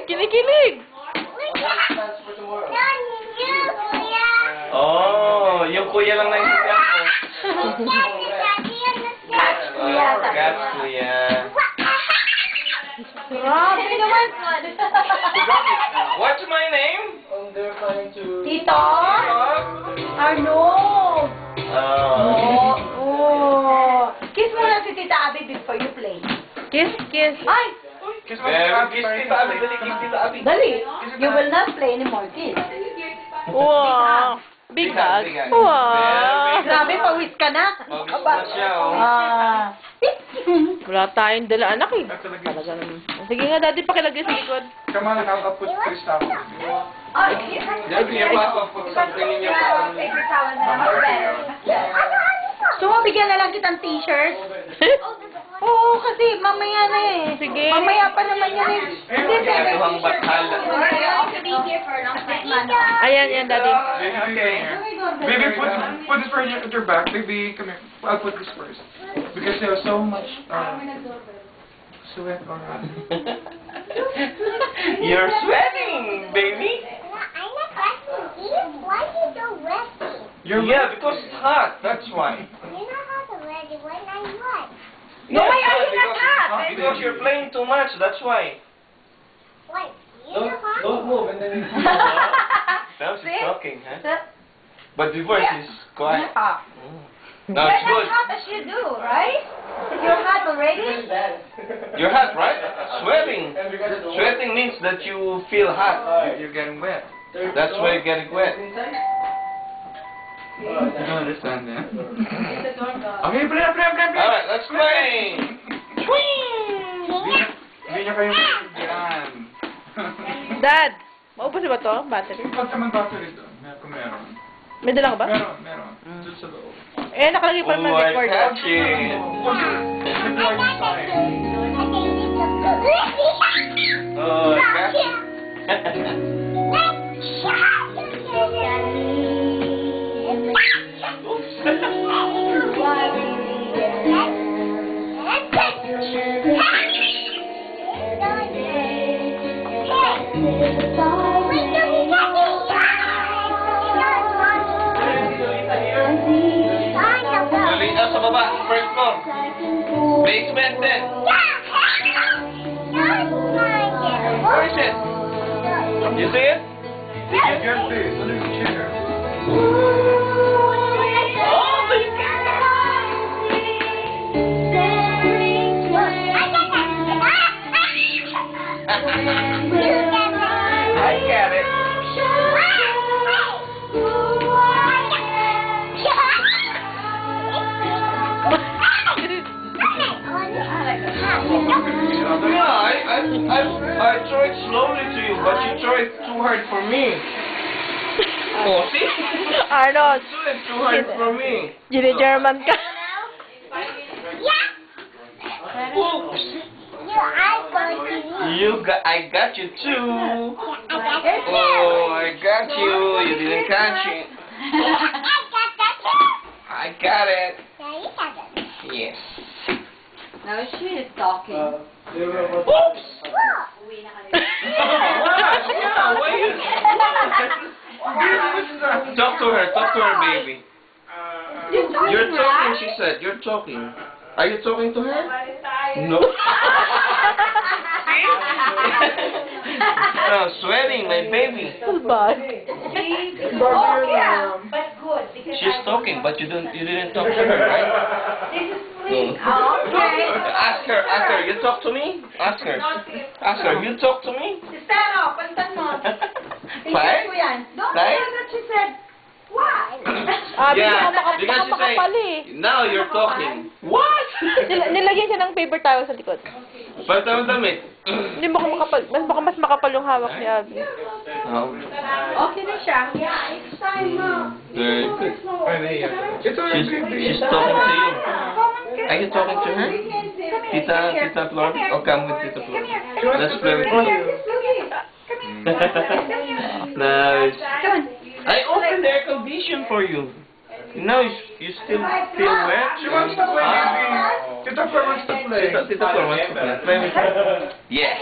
Kinikilig! Oh, yung kuya lang naintindihan ko. Gats, kuya. Grabe naman! What's my name? Tito? Arnold! Oh. Oh! Kiss mo na si Tita Abby before you play. Kiss, kiss. Ay! Kiss Tita Abby, dali, kiss Tita Abby. Dali! You will not play anymore, kiss. Wow! Big hug. Big hug. Wow! Grabe, pawis ka na. Pawis na siya, oh. Wala tayong dala anak eh. Talaga naman. Sige nga, daddy, pakilagay sa likod. Come on, I'll put Chris down. Dali, yung papa, something in your phone. So, bigyan na lang kitang t-shirt. Oo, kasi mamaya na eh. Sige. Mamaya pa naman yan eh. Hindi, Ginagawang batal. Ayan, yan, daddy. Okay. Baby, put this right at your back. Baby, come here. I'll put this first. Because there's so much sweat on it. You're sweating, baby. Yeah, because it's hot. That's why. No, why are you because, not hot? because you're playing too much. That's why. Don't move and then. Now she's talking, huh? But before she's quiet. Ah. Now You're it's as good. hot as you do, right? You're hot already? You're hot, right? Sweating. Sweating means that you feel hot. You're getting wet. That's why you're getting wet. You don't understand that. Okay, play. Alright, let's play. Hindi niya kayo yan. Dad! Maubos ba to? Battery? Huwag naman battery doon. Kung meron. May dala ka ba? Meron. Doon sa loob. Eh, nakalagay pa naman Oh, I record. catch it. Oh, I catch it. Malina sa baba, first floor. Basement din. Where is it? You see it? Get this under the chair. Oh my God! I get it. Yeah, I throw it slowly to you, but you throw it too hard for me. Oh, see? Arnold! You threw it too hard for me. Gini-German ka. Oops. I got you too. Oh, I got you. You didn't catch it. I got it. Yes. Now she is talking. Oops. Talk to her, baby. You're talking, she said. You're talking. Are you talking to her? No. No, sweating, my baby. Bad. Oh, yeah. But good. Because She's talking, but you didn't talk to her, right? this is No. sweet. Okay. Ask her. You talk to me? Ask her. You talk to me? Stano, pantan mo. Why? Teacher ko yan. Don't Why? say that she said, why? Yeah, because she makapal say, eh. now you're talking. What? Nilagyan siya ng paper towel sa likod. Palitan mo damit. Hindi baka makapal. Baka mas makapal yung hawak ni Abby. Oh. Okay na siya. Yeah, it's time mo. Very good. It's alright, She's talking to you. Are you talking to her? Tita Flor? Oh, come with Tita Flor. Let's play with her. Nice. I opened the air condition for you. Now you still feel wet? She wants to play, baby. Tita Flor wants to play. Tita Flor wants to play. Play with her. Yeah.